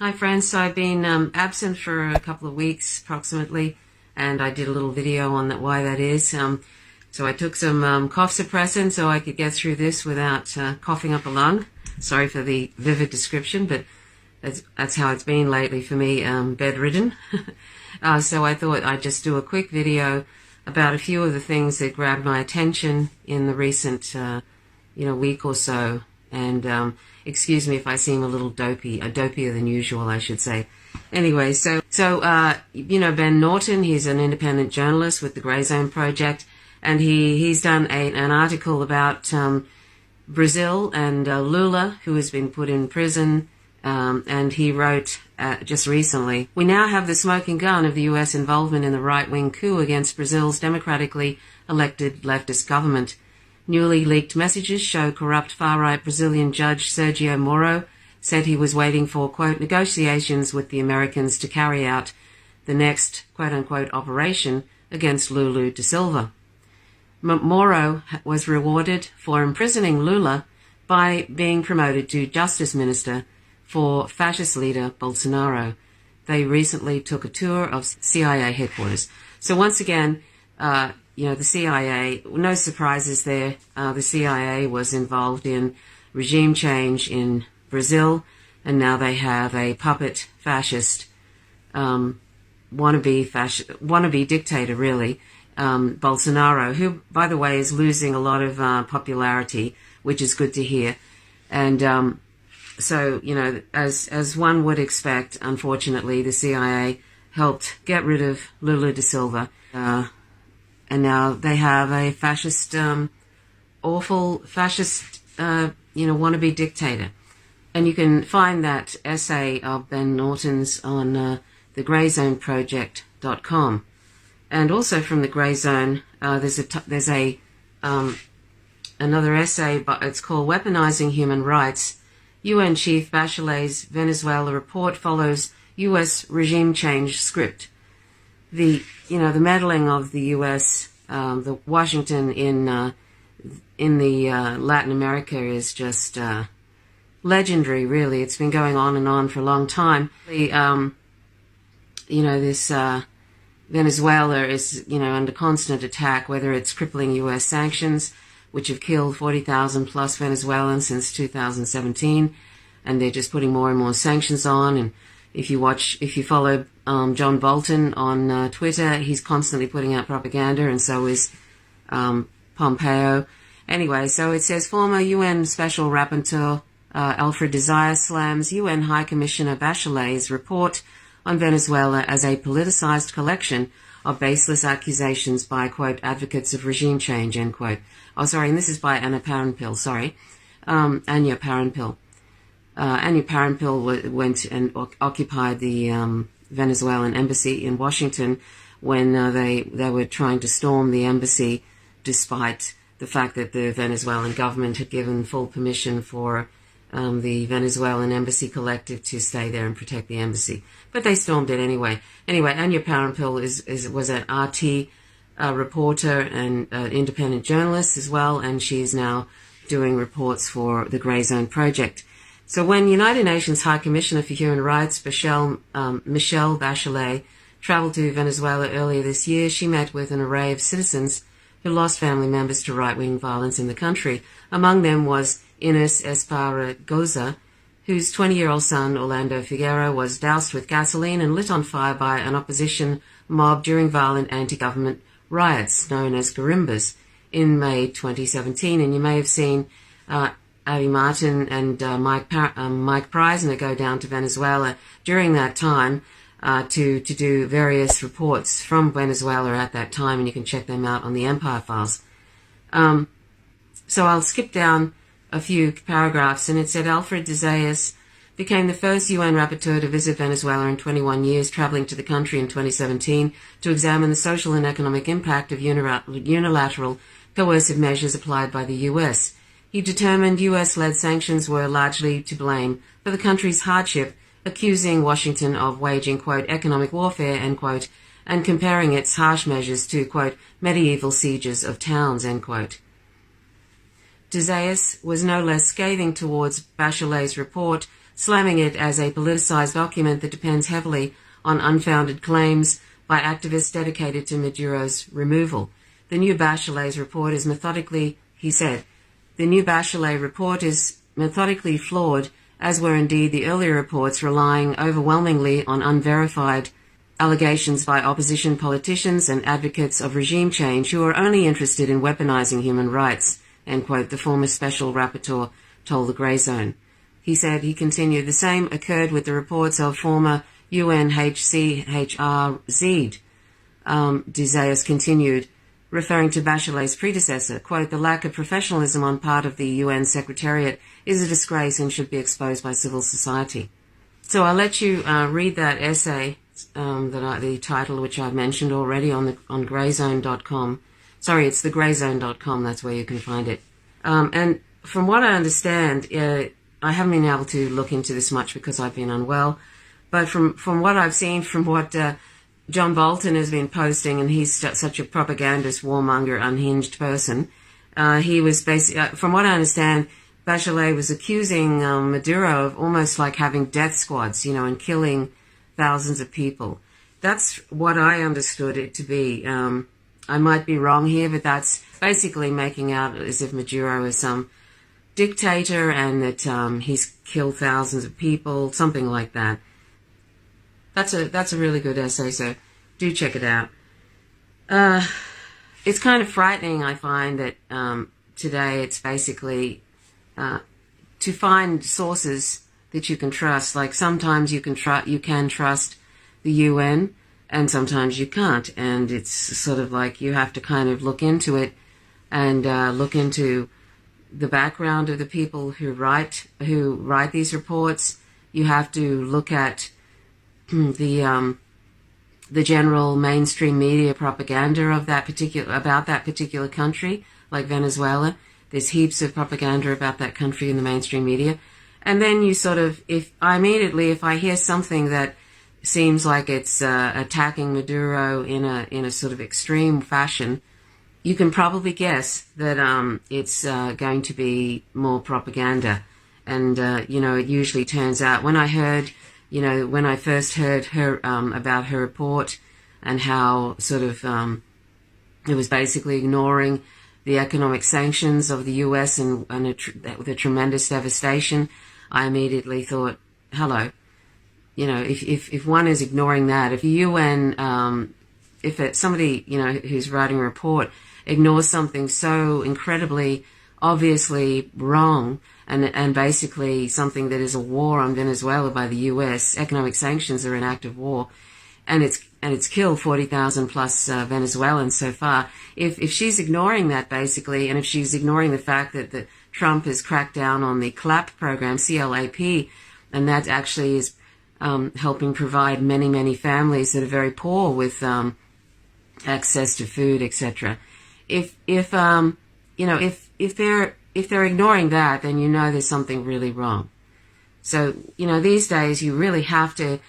Hi friends, so I've been absent for a couple of weeks approximately, and I did a little video on that, why that is. So I took some cough suppressant so I could get through this without coughing up a lung. Sorry for the vivid description, but that's how it's been lately for me, bedridden. So I thought I'd just do a quick video about a few of the things that grabbed my attention in the recent week or so. And excuse me if I seem a little dopier than usual, I should say. Anyway, so Ben Norton, he's an independent journalist with the Grey Zone Project, and he's done an article about Brazil and Lula, who has been put in prison, and he wrote just recently, "We now have the smoking gun of the US involvement in the right-wing coup against Brazil's democratically elected leftist government. Newly leaked messages show corrupt far-right Brazilian judge Sergio Moro said he was waiting for, quote, negotiations with the Americans to carry out the next, quote-unquote, operation against Lula da Silva. Moro was rewarded for imprisoning Lula by being promoted to justice minister for fascist leader Bolsonaro. They recently took a tour of CIA headquarters." So once again, the CIA, no surprises there. The CIA was involved in regime change in Brazil, and now they have a puppet fascist, wannabe dictator, really, Bolsonaro, who, by the way, is losing a lot of popularity, which is good to hear. And so, as one would expect, unfortunately, the CIA helped get rid of Lula da Silva. And now they have a fascist, awful fascist, wannabe dictator. And you can find that essay of Ben Norton's on the greyzoneproject.com. And also from the Grey Zone, there's another essay, but it's called Weaponizing Human Rights. UN Chief Bachelet's Venezuela report follows US regime change script. The meddling of the U.S., the Washington in the Latin America is just legendary, really. It's been going on and on for a long time. This Venezuela is, under constant attack, whether it's crippling U.S. sanctions, which have killed 40,000 plus Venezuelans since 2017, and they're just putting more and more sanctions on. And if you follow John Bolton on Twitter, he's constantly putting out propaganda, and so is Pompeo. Anyway, so it says former UN Special Rapporteur Alfred Desire slams UN High Commissioner Bachelet's report on Venezuela as a politicized collection of baseless accusations by, quote, advocates of regime change, end quote. Oh, sorry, and this is by Anya Parampil. Anya Parampil. Anya Parampil went and occupied the Venezuelan embassy in Washington when they were trying to storm the embassy, despite the fact that the Venezuelan government had given full permission for the Venezuelan embassy collective to stay there and protect the embassy. But they stormed it anyway. Anyway, Anya Parampil was an RT reporter and independent journalist as well, and she's now doing reports for the Grey Zone Project. So when United Nations High Commissioner for Human Rights, Michelle Bachelet, traveled to Venezuela earlier this year, she met with an array of citizens who lost family members to right-wing violence in the country. Among them was Ines Esparragoza, whose 20-year-old son, Orlando Figueroa, was doused with gasoline and lit on fire by an opposition mob during violent anti-government riots known as garimbas in May 2017. And you may have seen Abby Martin and Mike Preisner go down to Venezuela during that time to do various reports from Venezuela at that time, and you can check them out on the Empire Files. So I'll skip down a few paragraphs, and it said Alfred Desayas became the first UN rapporteur to visit Venezuela in 21 years, traveling to the country in 2017 to examine the social and economic impact of unilateral coercive measures applied by the US. He determined US-led sanctions were largely to blame for the country's hardship, accusing Washington of waging, quote, economic warfare, end quote, and comparing its harsh measures to, quote, medieval sieges of towns, end quote. Desayas was no less scathing towards Bachelet's report slamming it as a politicized document that depends heavily on unfounded claims by activists dedicated to Maduro's removal. The new Bachelet's report is methodically, he said, the new Bachelet report is methodically flawed, as were indeed the earlier reports relying overwhelmingly on unverified allegations by opposition politicians and advocates of regime change who are only interested in weaponizing human rights, end quote, the former special rapporteur told the Grey Zone. He said, he continued, the same occurred with the reports of former UNHCHR Zeid. Dizayas continued, referring to Bachelet's predecessor, quote, the lack of professionalism on part of the UN Secretariat is a disgrace and should be exposed by civil society. So I'll let you read that essay, the title which I've mentioned already on greyzone.com. Sorry, it's thegreyzone.com, that's where you can find it. And from what I understand, I haven't been able to look into this much because I've been unwell, but from what I've seen, from what John Bolton has been posting, and he's such a propagandist, warmonger, unhinged person, he was basically, from what I understand, Bachelet was accusing Maduro of almost like having death squads, and killing thousands of people. That's what I understood it to be. I might be wrong here, but that's basically making out as if Maduro is some dictator and that he's killed thousands of people, something like that. That's a really good essay, so do check it out. It's kind of frightening, I find, that today it's basically to find sources that you can trust. Like sometimes you can trust the UN, and sometimes you can't. And it's sort of like you have to kind of look into it and look into the background of the people who write these reports. You have to look at the general mainstream media propaganda of about that particular country, like Venezuela. There's heaps of propaganda about that country in the mainstream media. And then you sort of, if I hear something that seems like it's attacking Maduro in a sort of extreme fashion, you can probably guess that it's going to be more propaganda. And it usually turns out, when I first heard her about her report and how sort of it was basically ignoring the economic sanctions of the US and the tremendous devastation, I immediately thought, hello, if one is ignoring that, if the UN, somebody who's writing a report ignores something so incredibly obviously wrong, and basically something that is a war on Venezuela by the US, economic sanctions are an act of war, and it's killed 40,000 plus Venezuelans so far. If she's ignoring that basically, and if she's ignoring the fact that Trump has cracked down on the CLAP program, CLAP, and that actually is helping provide many families that are very poor with access to food, etc. If they're ignoring that, then there's something really wrong. So, these days you really have to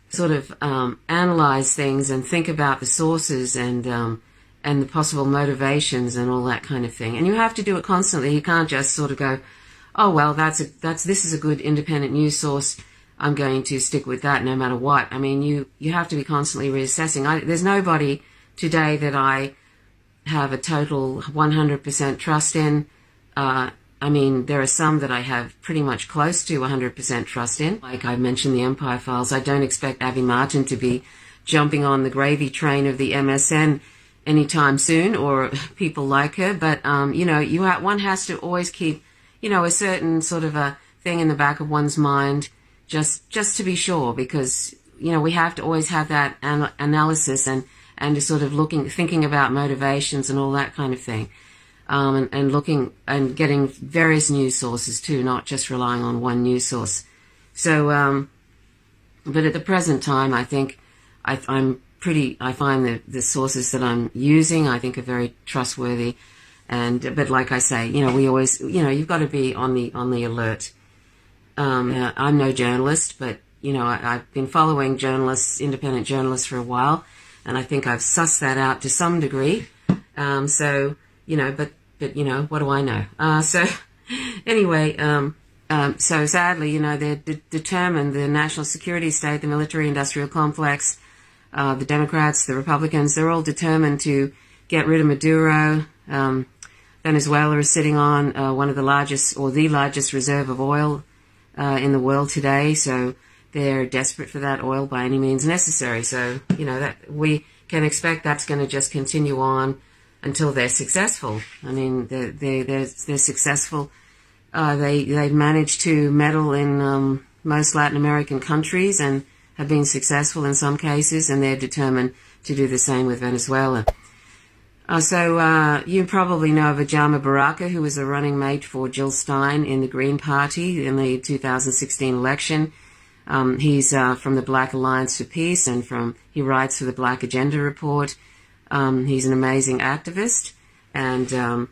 sort of analyze things and think about the sources and the possible motivations and all that kind of thing. And you have to do it constantly. You can't just sort of go, oh well, this is a good independent news source, I'm going to stick with that no matter what. I mean, you have to be constantly reassessing. There's nobody today that I have a total 100% trust in. There are some that I have pretty much close to 100% trust in. Like I mentioned, the Empire Files. I don't expect Abby Martin to be jumping on the gravy train of the MSN anytime soon, or people like her. But, one has to always keep, a certain sort of a thing in the back of one's mind, just to be sure, because, we have to always have that analysis and to sort of thinking about motivations and all that kind of thing. And looking and getting various news sources too, not just relying on one news source. So, but at the present time, I think I find the sources that I'm using, I think, are very trustworthy. But like I say, we always, you've got to be on the alert. I'm no journalist, but I've been following independent journalists for a while, and I think I've sussed that out to some degree. But what do I know? So anyway, So sadly, they're determined, the national security state, the military-industrial complex, the Democrats, the Republicans, they're all determined to get rid of Maduro. Venezuela is sitting on one of the largest, or the largest reserve of oil in the world today. So they're desperate for that oil by any means necessary. So, that we can expect that's going to just continue on until they're successful. I mean, they're successful. They've managed to meddle in most Latin American countries and have been successful in some cases, and they're determined to do the same with Venezuela. So you probably know of Ajama Baraka, who was a running mate for Jill Stein in the Green Party in the 2016 election. He's from the Black Alliance for Peace, and he writes for the Black Agenda Report. He's an amazing activist, and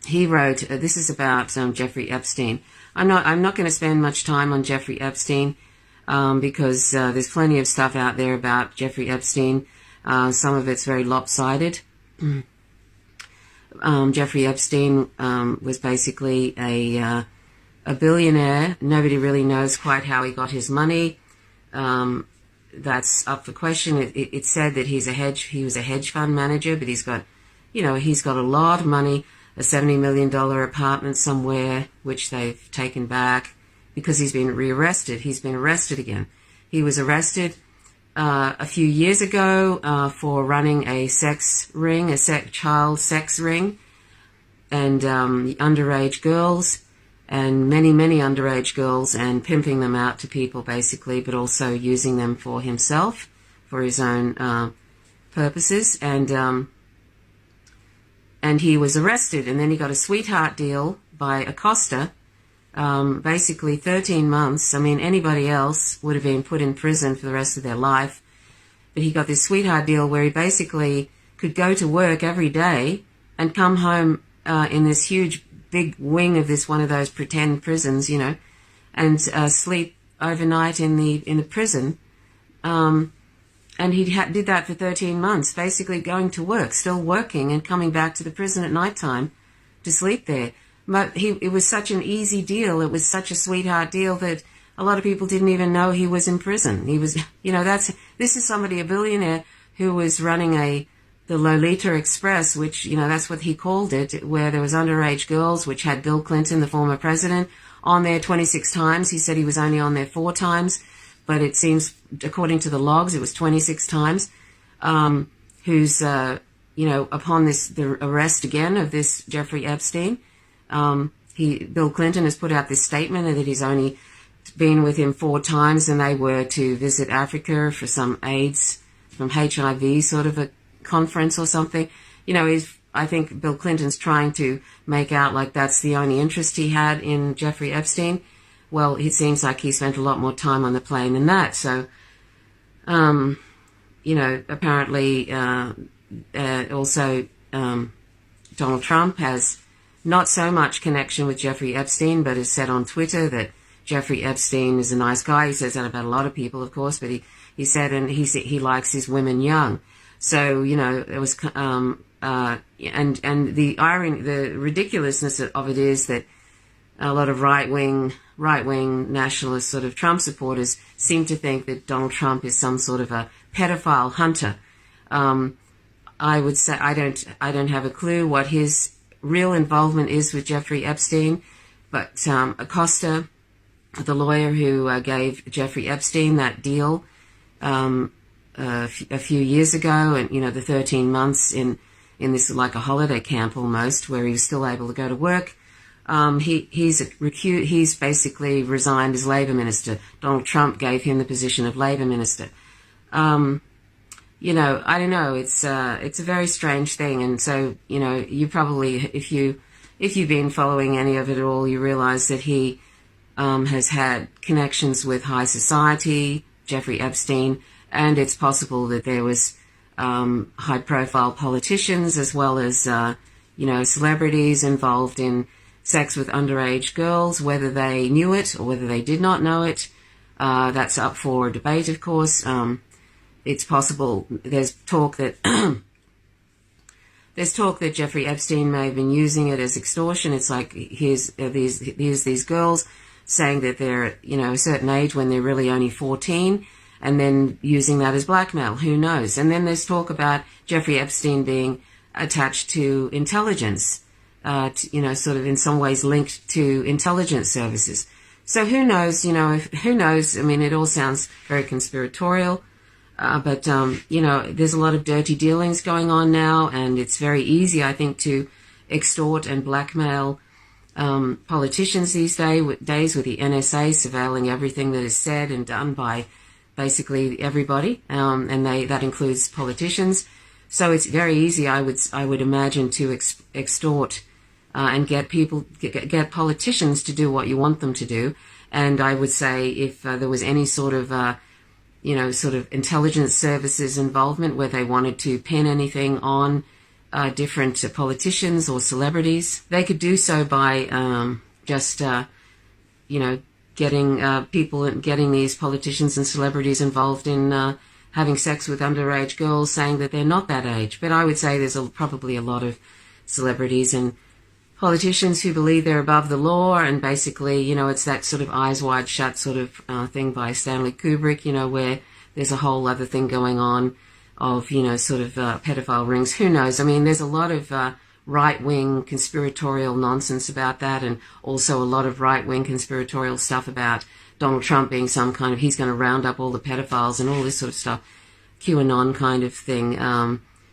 he wrote, this is about Jeffrey Epstein. I'm not going to spend much time on Jeffrey Epstein because there's plenty of stuff out there about Jeffrey Epstein. Some of it's very lopsided. Jeffrey Epstein was basically a billionaire. Nobody really knows quite how he got his money. That's up for question. It's said that he was a hedge fund manager, but he's got a lot of money. A $70 million apartment somewhere, which they've taken back because he's been rearrested. He's been arrested again. He was arrested a few years ago for running a child sex ring, and underage girls, and many, many underage girls, and pimping them out to people basically, but also using them for himself, for his own purposes, and he was arrested, and then he got a sweetheart deal by Acosta, basically 13 months. I mean, anybody else would have been put in prison for the rest of their life, but he got this sweetheart deal where he basically could go to work every day and come home in this huge big wing of one of those pretend prisons, and sleep overnight in the prison. And he did that for 13 months, basically going to work, still working, and coming back to the prison at nighttime to sleep there. But it was such an easy deal. It was such a sweetheart deal that a lot of people didn't even know he was in prison. He was, this is somebody, a billionaire, who was running the Lolita Express, which, that's what he called it, where there was underage girls, which had Bill Clinton, the former president, on there 26 times. He said he was only on there 4 times. But it seems, according to the logs, it was 26 times, upon the arrest again of this Jeffrey Epstein, Bill Clinton has put out this statement that he's only been with him 4 times, and they were to visit Africa for some AIDS, from HIV sort of a conference or something. I think Bill Clinton's trying to make out like that's the only interest he had in Jeffrey Epstein. Well, it seems like he spent a lot more time on the plane than that. So, apparently also Donald Trump has not so much connection with Jeffrey Epstein, but has said on Twitter that Jeffrey Epstein is a nice guy. He says that about a lot of people, of course, but he said, and he likes his women young. So, it was, and the irony, the ridiculousness of it is that a lot of right-wing nationalist sort of Trump supporters seem to think that Donald Trump is some sort of a pedophile hunter. I would say I don't have a clue what his real involvement is with Jeffrey Epstein, but Acosta, the lawyer who gave Jeffrey Epstein that deal a few years ago, and the 13 months in this like a holiday camp almost, where he was still able to go to work. He's basically resigned as Labour Minister. Donald Trump gave him the position of Labour Minister. I don't know. It's a very strange thing, and so you probably, if you've been following any of it at all, you realise that he has had connections with high society, Jeffrey Epstein, and it's possible that there was high-profile politicians as well as celebrities involved in sex with underage girls, whether they knew it or whether they did not know it. That's up for debate, of course. It's possible. There's talk that There's talk that Jeffrey Epstein may have been using it as extortion. It's like here's these girls saying that they're, a certain age when they're really only 14, and then using that as blackmail. Who knows? And then there's talk about Jeffrey Epstein being attached to intelligence, sort of in some ways linked to intelligence services. So who knows? Who knows? I mean, it all sounds very conspiratorial. But there's a lot of dirty dealings going on now, and it's very easy, I think, to extort and blackmail politicians these days with the NSA surveilling everything that is said and done by basically everybody, and that includes politicians. So it's very easy, I would imagine, to extort and get politicians to do what you want them to do. And I would say if there was any sort of intelligence services involvement where they wanted to pin anything on different politicians or celebrities, they could do so by getting these politicians and celebrities involved in having sex with underage girls, saying that they're not that age. But I would say there's probably a lot of celebrities and politicians who believe they're above the law, and basically, it's that sort of Eyes Wide Shut sort of thing by Stanley Kubrick, where there's a whole other thing going on of, pedophile rings. Who knows? I mean, there's a lot of right-wing conspiratorial nonsense about that, and also a lot of right-wing conspiratorial stuff about Donald Trump being some kind of, he's going to round up all the pedophiles and all this sort of stuff, QAnon kind of thing,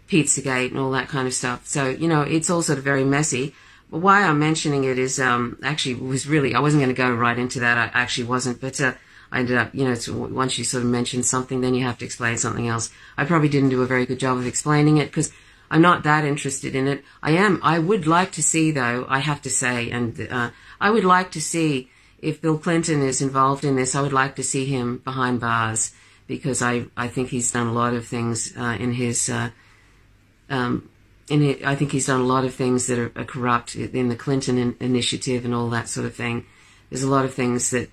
Pizzagate and all that kind of stuff. So, it's all sort of very messy. But why I'm mentioning it is I wasn't going to go right into that. I actually wasn't, but I ended up, once you sort of mention something, then you have to explain something else. I probably didn't do a very good job of explaining it because I'm not that interested in it. I would like to see, though, I have to say, and I would like to see if Bill Clinton is involved in this. I would like to see him behind bars, because I think he's done a lot of things I think he's done a lot of things that are corrupt in the Clinton initiative and all that sort of thing. There's a lot of things that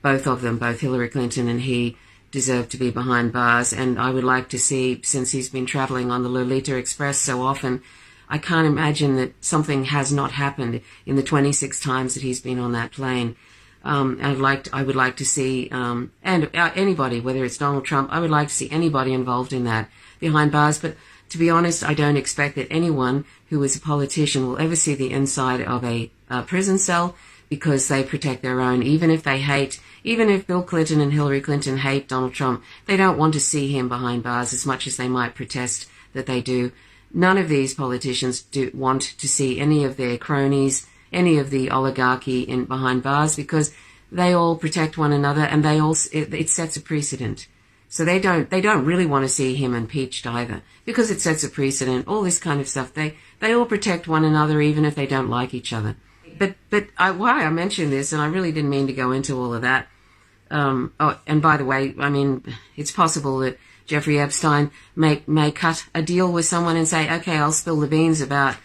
both Hillary Clinton and he, deserve to be behind bars. And I would like to see, since he's been traveling on the Lolita Express so often, I can't imagine that something has not happened in the 26 times that he's been on that plane. I would like to see, and anybody, whether it's Donald Trump, I would like to see anybody involved in that behind bars. But to be honest, I don't expect that anyone who is a politician will ever see the inside of a prison cell, because they protect their own. Even if Bill Clinton and Hillary Clinton hate Donald Trump, they don't want to see him behind bars as much as they might protest that they do. None of these politicians want to see any of their cronies, any of the oligarchy behind bars, because they all protect one another, and it sets a precedent. So they don't really want to see him impeached either, because it sets a precedent. All this kind of stuff. They all protect one another, even if they don't like each other. But why I mentioned this, and I really didn't mean to go into all of that. And by the way, I mean, it's possible that Jeffrey Epstein may cut a deal with someone and say, okay, I'll spill the beans about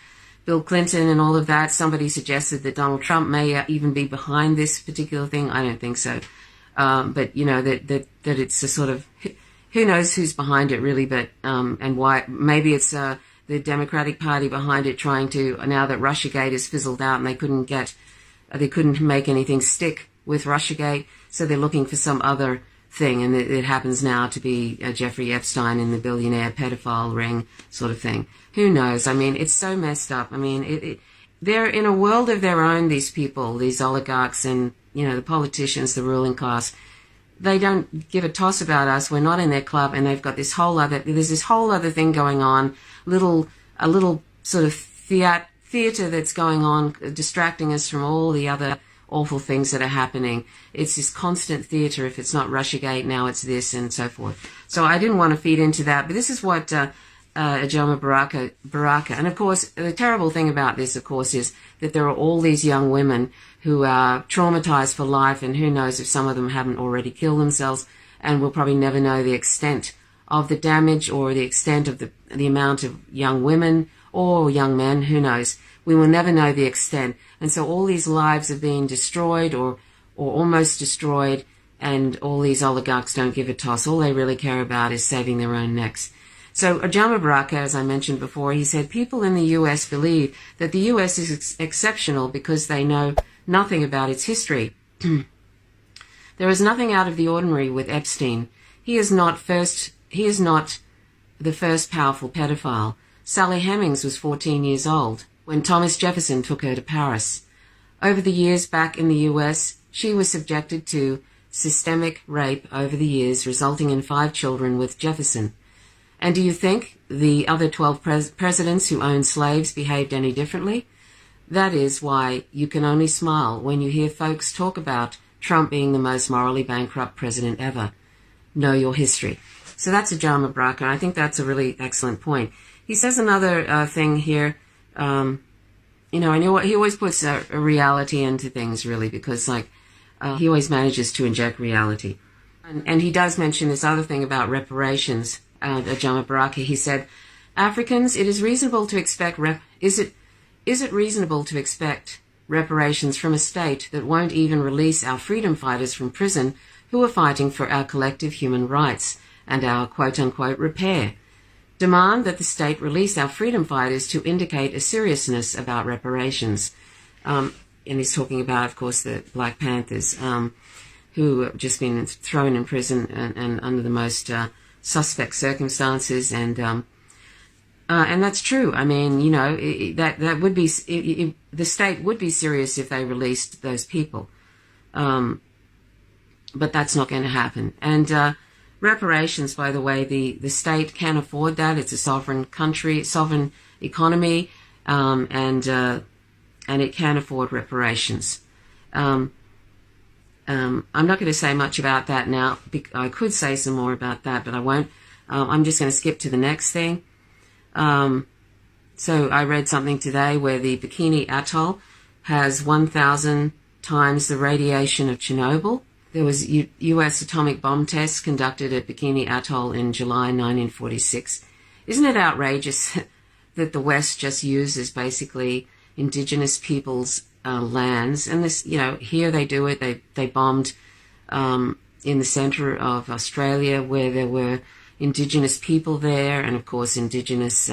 Bill Clinton and all of that. Somebody suggested that Donald Trump may even be behind this particular thing. I don't think so. But that it's a sort of, who knows who's behind it really, but, and why. Maybe it's, the Democratic Party behind it, trying to, now that Russiagate has fizzled out and they couldn't make anything stick with Russiagate, so they're looking for some other thing, and it happens now to be Jeffrey Epstein in the billionaire pedophile ring sort of thing. Who knows? I mean, it's so messed up. I mean, they're in a world of their own, these people, these oligarchs and, the politicians, the ruling class. They don't give a toss about us. We're not in their club, and they've got there's this whole other thing going on, a little sort of theater that's going on, distracting us from all the other awful things that are happening. It's this constant theater. If it's not Russiagate, now it's this, and so forth. So I didn't want to feed into that, but this is what Ajama Baraka. And of course, the terrible thing about this, of course, is that there are all these young women who are traumatized for life, and who knows if some of them haven't already killed themselves, and we'll probably never know the extent of the damage or the extent of the amount of young women or young men. Who knows? We will never know the extent. And so all these lives are being destroyed or almost destroyed, and all these oligarchs don't give a toss. All they really care about is saving their own necks. So Ajama Baraka, as I mentioned before, he said people in the US believe that the US is exceptional because they know nothing about its history. There is nothing out of the ordinary with Epstein. He is not the first powerful pedophile. Sally Hemings was 14 years old when Thomas Jefferson took her to Paris. Over the years back in the US, she was subjected to systemic rape over the years, resulting in 5 children with Jefferson. And do you think the other 12 presidents who owned slaves behaved any differently? That is why you can only smile when you hear folks talk about Trump being the most morally bankrupt president ever. Know your history. So that's Ajama Baraka. I think that's a really excellent point. He says another thing here. And he always puts a reality into things, really, because he always manages to inject reality. And he does mention this other thing about reparations. Ajama Baraka, he said, Africans, it is reasonable to expect is it reasonable to expect reparations from a state that won't even release our freedom fighters from prison who are fighting for our collective human rights and our quote-unquote repair? Demand that the state release our freedom fighters to indicate a seriousness about reparations. And he's talking about, of course, the Black Panthers, who have just been thrown in prison and under the most suspect circumstances, and that's true. I mean, that would be the state would be serious if they released those people, but that's not going to happen. And reparations, by the way, the state can afford that. It's a sovereign country, sovereign economy, and it can afford reparations. I'm not going to say much about that now. I could say some more about that, but I won't. I'm just going to skip to the next thing. So I read something today where the Bikini Atoll has 1,000 times the radiation of Chernobyl. There was U.S. atomic bomb tests conducted at Bikini Atoll in July 1946. Isn't it outrageous that the West just uses basically indigenous people's lands? And this, here they do it. They bombed in the center of Australia where there were indigenous people there, and of course indigenous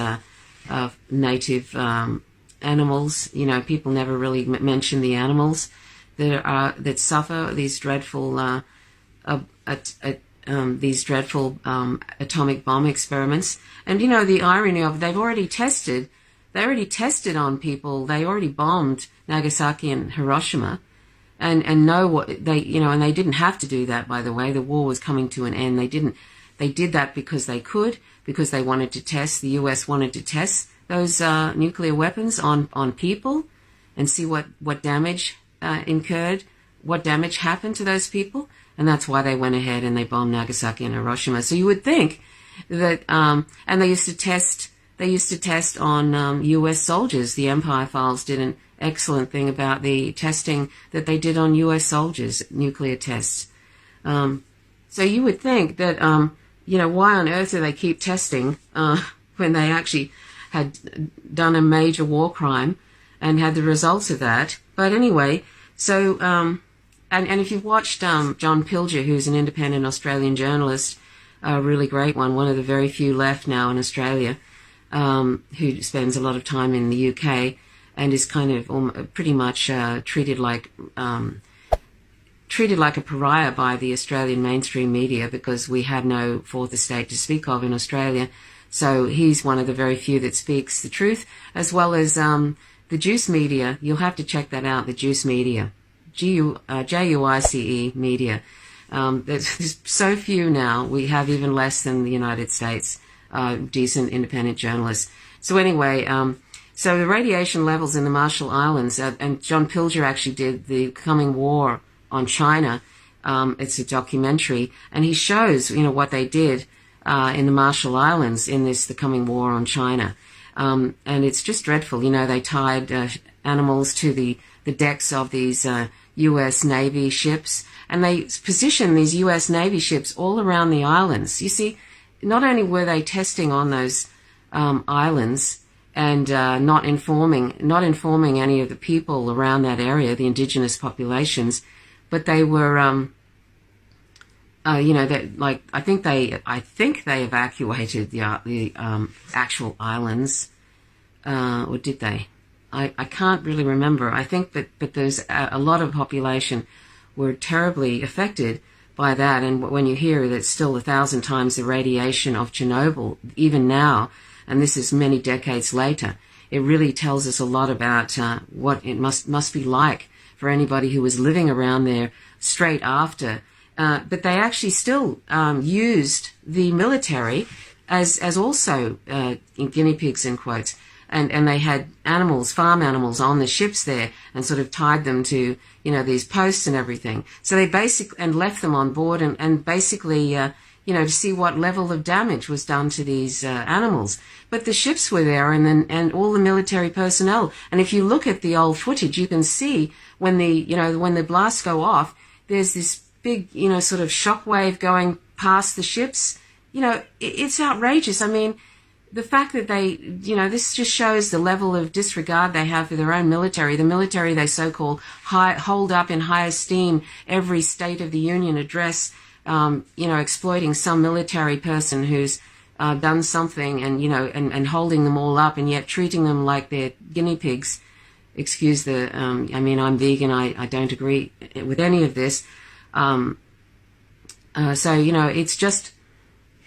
native animals. People never really mention the animals that suffer these dreadful atomic bomb experiments. And the irony of they already tested on people. They already bombed Nagasaki and Hiroshima, and know what and they didn't have to do that, by the way. The war was coming to an end. They did that because they could, because they wanted to test. The US wanted to test those nuclear weapons on people and see what damage incurred, what damage happened to those people, and that's why they went ahead and they bombed Nagasaki and Hiroshima. So you would think that, and they used to test on US soldiers. The Empire Files did an excellent thing about the testing that they did on US soldiers, nuclear tests. So you would think that, why on earth do they keep testing when they actually had done a major war crime and had the results of that? But anyway, so, and if you've watched John Pilger, who's an independent Australian journalist, a really great one of the very few left now in Australia, who spends a lot of time in the UK and is kind of pretty much treated like a pariah by the Australian mainstream media because we have no fourth estate to speak of in Australia. So he's one of the very few that speaks the truth, as well as the Juice media. You'll have to check that out, the Juice media, Juice media. There's so few now. We have even less than the United States, decent independent journalists. So anyway, so the radiation levels in the Marshall Islands, and John Pilger actually did The Coming War on China. It's a documentary, and he shows, what they did in the Marshall Islands in The Coming War on China. And it's just dreadful. They tied animals to the decks of these U.S. Navy ships, and they positioned these U.S. Navy ships all around the islands. You see, not only were they testing on those islands and not informing any of the people around that area, the indigenous populations, but they were that like I think they evacuated the actual islands, or did they? I can't really remember. I think but there's a lot of population were terribly affected by that, and when you hear that it's still 1,000 times the radiation of Chernobyl, even now, and this is many decades later, it really tells us a lot about what it must be like for anybody who was living around there straight after. But they actually still used the military as also guinea pigs, in quotes. And they had animals, farm animals on the ships there and sort of tied them to, these posts and everything. So they and left them on board and basically, to see what level of damage was done to these animals. But the ships were there and all the military personnel. And if you look at the old footage, you can see when the blasts go off, there's this big, sort of shockwave going past the ships. It's outrageous. I mean, the fact that this just shows the level of disregard they have for their own military. The military they so-called hold up in high esteem every State of the Union address, exploiting some military person who's done something and holding them all up and yet treating them like they're guinea pigs. Excuse I'm vegan. I don't agree with any of this.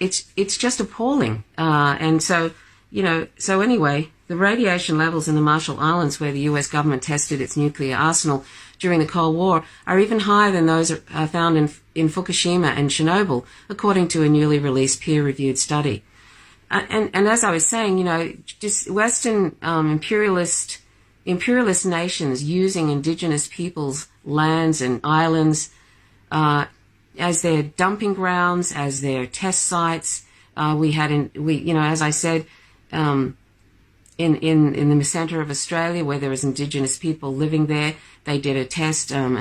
It's just appalling. And so anyway, the radiation levels in the Marshall Islands, where the US government tested its nuclear arsenal during the Cold War, are even higher than those found in Fukushima and Chernobyl, according to a newly released peer-reviewed study. And as I was saying, just Western imperialist nations using indigenous peoples' lands and islands as their dumping grounds, as their test sites. As I said, in the centre of Australia, where there is indigenous people living there, they did a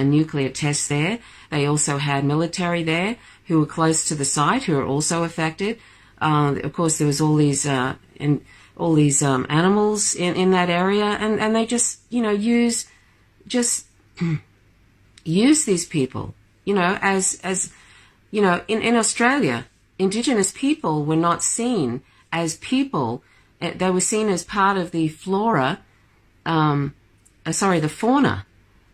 nuclear test there. They also had military there who were close to the site, who were also affected. Of course, there was all these animals in that area, and they just use these people. In Australia, indigenous people were not seen as people. They were seen as part of the the fauna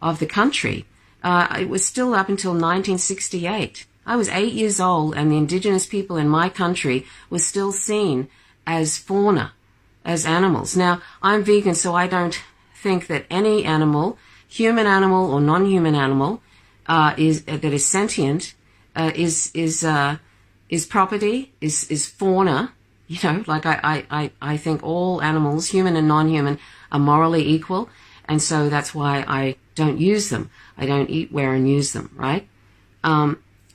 of the country. It was still up until 1968. I was 8 years old, and the indigenous people in my country were still seen as fauna, as animals. Now, I'm vegan, so I don't think that any animal, human animal or non-human animal, that is sentient, is property, is fauna. I think all animals, human and non-human, are morally equal, and so that's why I don't use them. I don't eat, wear, and use them, right?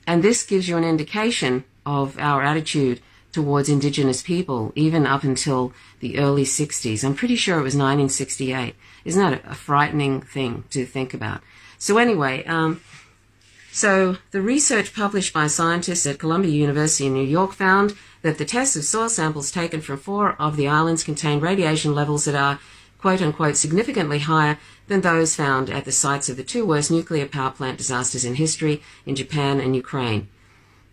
And this gives you an indication of our attitude towards indigenous people, even up until the early 60s. I'm pretty sure it was 1968. Isn't that a frightening thing to think about? So anyway, so the research published by scientists at Columbia University in New York found that the tests of soil samples taken from 4 of the islands contained radiation levels that are, quote-unquote, significantly higher than those found at the sites of the 2 worst nuclear power plant disasters in history in Japan and Ukraine.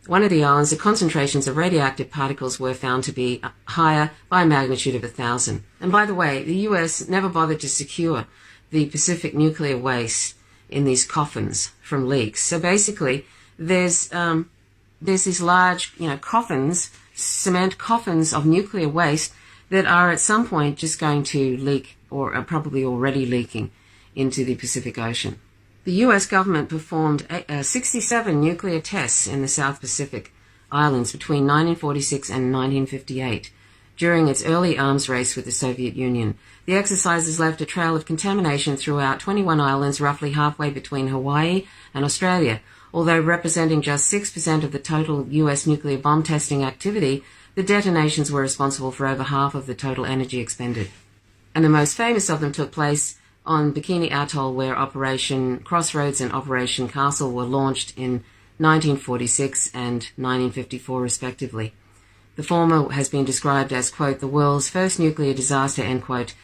One of the islands, the concentrations of radioactive particles were found to be higher by a magnitude of 1,000. And by the way, the US never bothered to secure the Pacific nuclear waste in these coffins from leaks. So basically, there's these large, coffins, cement coffins of nuclear waste that are at some point just going to leak, or are probably already leaking, into the Pacific Ocean. The US government performed 67 nuclear tests in the South Pacific Islands between 1946 and 1958 during its early arms race with the Soviet Union. The exercises left a trail of contamination throughout 21 islands, roughly halfway between Hawaii and Australia. Although representing just 6% of the total US nuclear bomb testing activity, the detonations were responsible for over half of the total energy expended. And the most famous of them took place on Bikini Atoll, where Operation Crossroads and Operation Castle were launched in 1946 and 1954, respectively. The former has been described as, quote, the world's first nuclear disaster, end quote,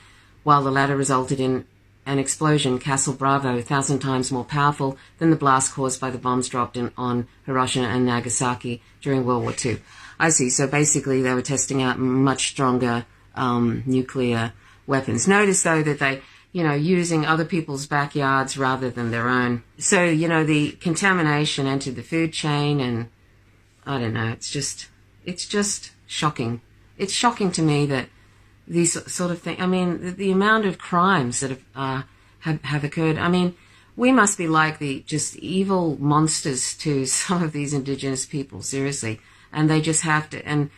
while the latter resulted in an explosion, Castle Bravo, 1,000 times more powerful than the blast caused by the bombs dropped on Hiroshima and Nagasaki during World War II. I see. So basically they were testing out much stronger nuclear weapons. Notice, though, that they, using other people's backyards rather than their own. So, the contamination entered the food chain, and I don't know, it's just shocking. It's shocking to me that these sort of things, the amount of crimes that have occurred. We must be like the just evil monsters to some of these indigenous people, seriously. And they just have to, and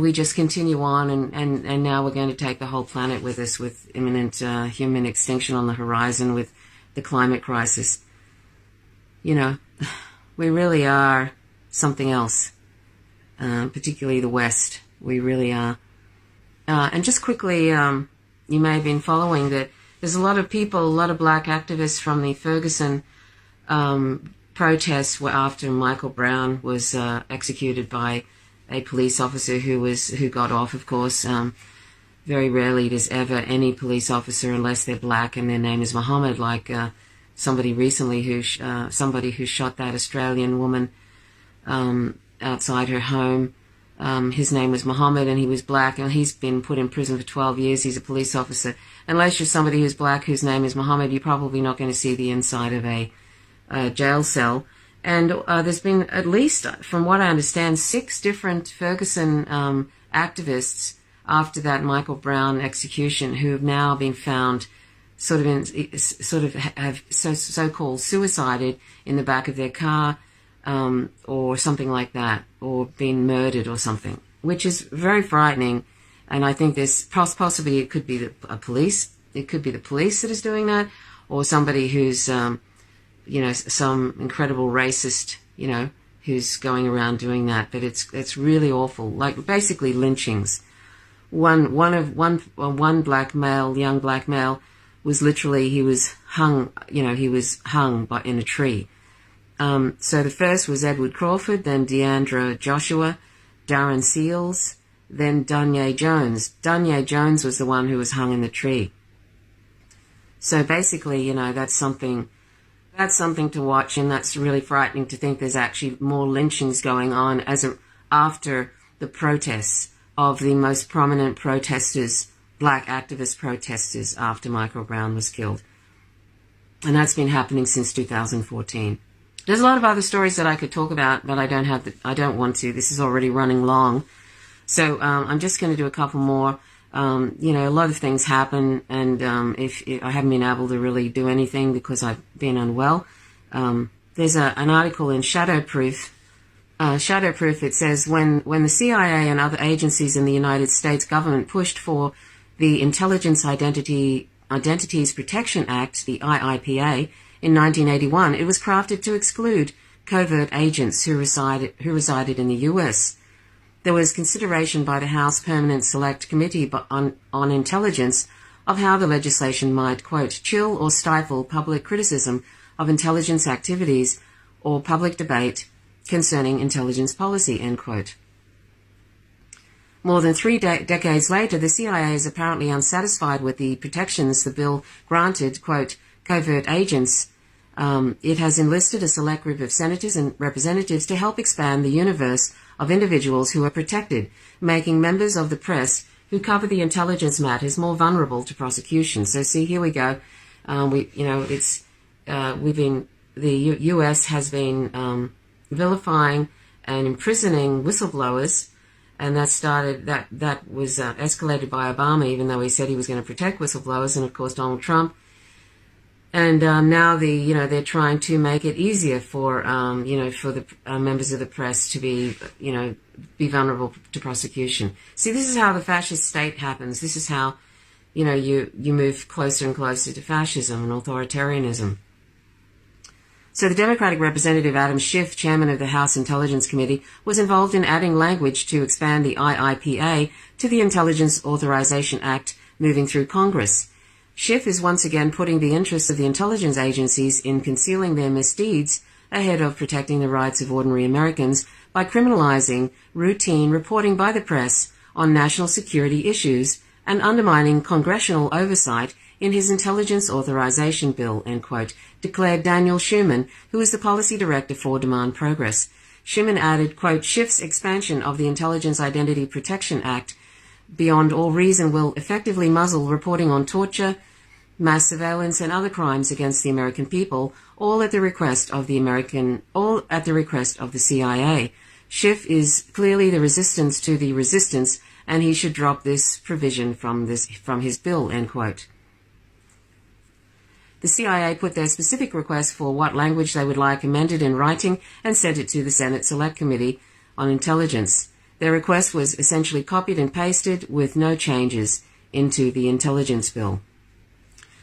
we just continue on, and now we're going to take the whole planet with us, with imminent human extinction on the horizon, with the climate crisis. We really are something else, particularly the West. We really are. And just quickly, you may have been following that there's a lot of black activists from the Ferguson protests were after Michael Brown was executed by a police officer who got off, of course. Very rarely does ever any police officer, unless they're black and their name is Muhammad, like somebody recently who shot that Australian woman outside her home. His name was Muhammad, and he was black, and he's been put in prison for 12 years. He's a police officer. Unless you're somebody who's black whose name is Muhammad, you're probably not going to see the inside of a jail cell. And there's been, at least from what I understand, 6 different Ferguson activists after that Michael Brown execution who have now been found have so-called suicided in the back of their car, or something like that, or been murdered or something, which is very frightening. And I think there's possibly it could be the police. It could be the police that is doing that, or somebody who's some incredible racist, who's going around doing that. But it's really awful. Like basically lynchings. One black male, young black male, was literally he was hung in a tree. So the first was Edward Crawford, then Deandra Joshua, Darren Seals, then Danye Jones. Danye Jones was the one who was hung in the tree. So basically, that's something to watch, and that's really frightening to think there's actually more lynchings going on after the protests of the most prominent protesters, black activist protesters, after Michael Brown was killed. And that's been happening since 2014. There's a lot of other stories that I could talk about, but I don't want to. This is already running long. So I'm just going to do a couple more. A lot of things happen, and if I haven't been able to really do anything because I've been unwell. There's an article in Shadowproof. Shadowproof, it says, when the CIA and other agencies in the United States government pushed for the Intelligence Identities Protection Act, the IIPA, in 1981, it was crafted to exclude covert agents who resided in the U.S. There was consideration by the House Permanent Select Committee on Intelligence of how the legislation might, quote, chill or stifle public criticism of intelligence activities or public debate concerning intelligence policy, end quote. More than 3 decades later, the CIA is apparently unsatisfied with the protections the bill granted, quote, covert agents. It has enlisted a select group of senators and representatives to help expand the universe of individuals who are protected, making members of the press who cover the intelligence matters more vulnerable to prosecution. So see, here we go. The U.S. has been vilifying and imprisoning whistleblowers, and that was escalated by Obama, even though he said he was going to protect whistleblowers, and of course Donald Trump. And now they're trying to make it easier for the members of the press to be vulnerable to prosecution. See, this is how the fascist state happens. This is how you move closer and closer to fascism and authoritarianism. So the Democratic Representative Adam Schiff, chairman of the House Intelligence Committee, was involved in adding language to expand the IIPA to the Intelligence Authorization Act moving through Congress. Schiff is once again putting the interests of the intelligence agencies in concealing their misdeeds ahead of protecting the rights of ordinary Americans by criminalizing routine reporting by the press on national security issues and undermining congressional oversight in his Intelligence Authorization Bill, end quote, declared Daniel Schuman, who is the policy director for Demand Progress. Schuman added, quote, Schiff's expansion of the Intelligence Identity Protection Act beyond all reason will effectively muzzle reporting on torture, mass surveillance, and other crimes against the American people, all at the request of the CIA. Schiff is clearly the resistance to the resistance, and he should drop this provision from his bill, end quote. The CIA put their specific request for what language they would like amended in writing and sent it to the Senate Select Committee on Intelligence. Their request was essentially copied and pasted with no changes into the intelligence bill.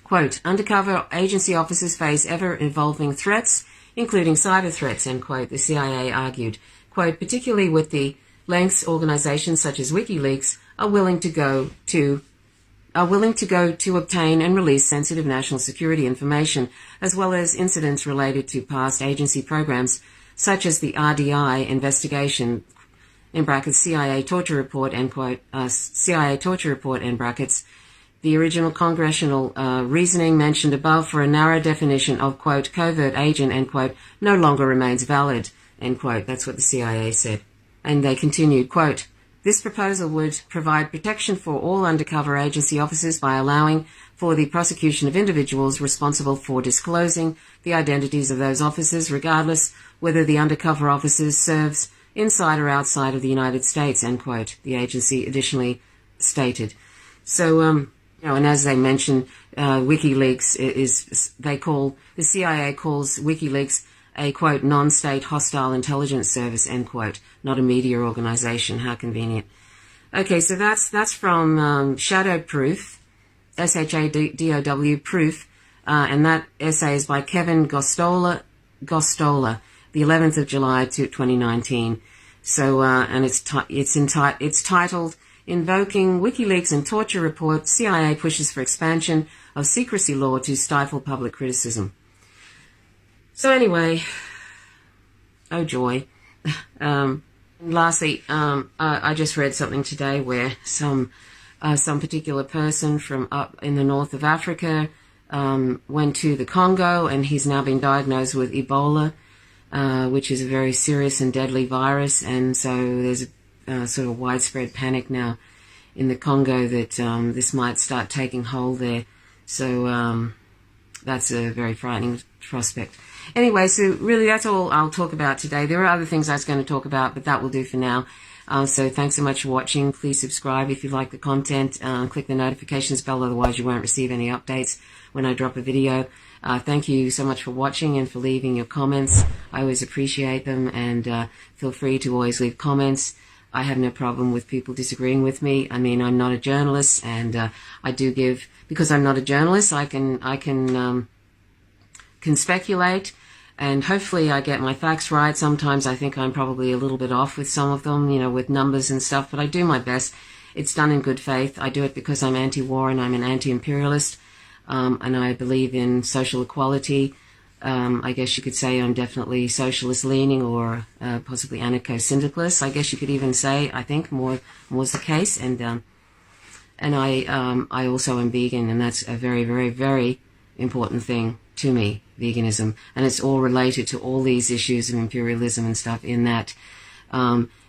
Quote, undercover agency officers face ever-evolving threats, including cyber threats, end quote, the CIA argued. Quote, particularly with the lengths organizations such as WikiLeaks are willing to go to obtain and release sensitive national security information, as well as incidents related to past agency programs, such as the RDI investigation, in brackets, CIA torture report, end quote, CIA torture report, end brackets, the original congressional reasoning mentioned above for a narrow definition of, quote, covert agent, end quote, no longer remains valid, end quote. That's what the CIA said. And they continued, quote, this proposal would provide protection for all undercover agency officers by allowing for the prosecution of individuals responsible for disclosing the identities of those officers, regardless whether the undercover officers serves inside or outside of the United States, end quote, the agency additionally stated. So, and as they mentioned, WikiLeaks the CIA calls WikiLeaks a, quote, non-state hostile intelligence service, end quote, not a media organization. How convenient. Okay, so that's from Shadow Proof, SHADOW Proof, and that essay is by Kevin Gostola, the 11th of July 2019. So, and it's titled Invoking WikiLeaks and Torture Report, CIA Pushes for Expansion of Secrecy Law to Stifle Public Criticism. So anyway, oh joy. Lastly, I just read something today where some particular person from up in the north of Africa went to the Congo, and he's now been diagnosed with Ebola, which is a very serious and deadly virus. And so there's a sort of widespread panic now in the Congo that this might start taking hold there. So that's a very frightening prospect. Anyway, so really that's all I'll talk about today. There are other things I was going to talk about, but that will do for now. So thanks so much for watching. Please subscribe if you like the content. Click the notifications bell, otherwise you won't receive any updates when I drop a video. Thank you so much for watching and for leaving your comments. I always appreciate them, and feel free to always leave comments. I have no problem with people disagreeing with me. I mean, I'm not a journalist, and I do give, because I'm not a journalist, I can speculate, and hopefully I get my facts right. Sometimes I think I'm probably a little bit off with some of them, with numbers and stuff, but I do my best. It's done in good faith. I do it because I'm anti-war and I'm an anti-imperialist, and I believe in social equality. I guess you could say I'm definitely socialist-leaning, or possibly anarcho-syndicalist. I guess you could even say, I think, more is the case. And I also am vegan, and that's a very, very, very important thing to me, veganism. And it's all related to all these issues of imperialism and stuff, in that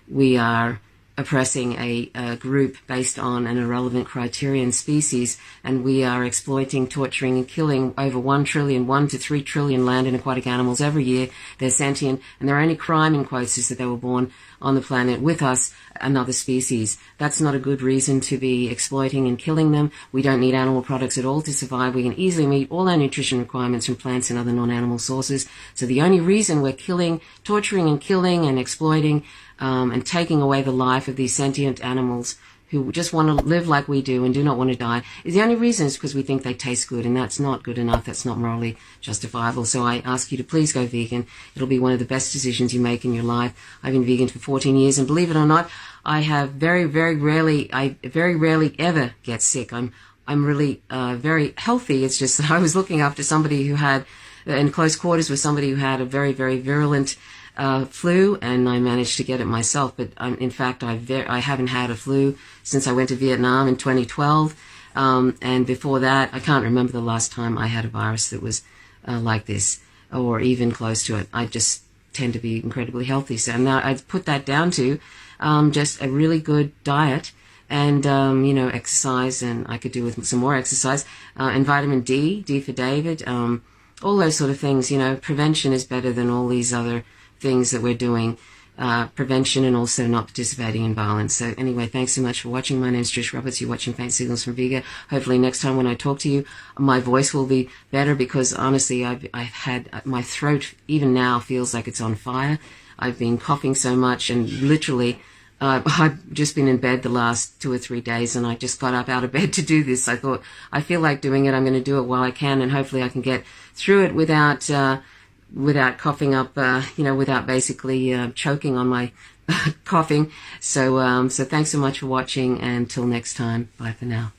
we are oppressing a group based on an irrelevant criterion species, and we are exploiting, torturing, and killing over 1 to 3 trillion land and aquatic animals every year. They're sentient, and their only crime, in quotes, is that they were born on the planet with us, another species. That's not a good reason to be exploiting and killing them. We don't need animal products at all to survive. We can easily meet all our nutrition requirements from plants and other non-animal sources. So the only reason we're torturing and killing and exploiting and taking away the life of these sentient animals who just want to live like we do and do not want to die, is the only reason is because we think they taste good, and that's not good enough. That's not morally justifiable. So I ask you to please go vegan. It'll be one of the best decisions you make in your life. I've been vegan for 14 years, and believe it or not, I have very, very rarely ever get sick. I'm really very healthy. It's just that I was looking after somebody who had, in close quarters with somebody who had a very, very virulent flu, and I managed to get it myself. But in fact, I haven't had a flu since I went to Vietnam in 2012. And before that, I can't remember the last time I had a virus that was like this, or even close to it. I just tend to be incredibly healthy. So now I'd put that down to just a really good diet and, exercise, and I could do with some more exercise, and vitamin D for David, all those sort of things. Prevention is better than all these other things that we're doing. Prevention and also not participating in violence. So anyway, thanks so much for watching. My name's Trish Roberts. You're watching Faint Signals from Viga. Hopefully next time when I talk to you, my voice will be better, because honestly, I've had, my throat even now feels like it's on fire. I've been coughing so much, and literally, I've just been in bed the last 2 or 3 days, and I just got up out of bed to do this. I thought, I feel like doing it. I'm going to do it while I can, and hopefully I can get through it without coughing up, without basically choking on my coughing. So thanks so much for watching, and until next time, bye for now.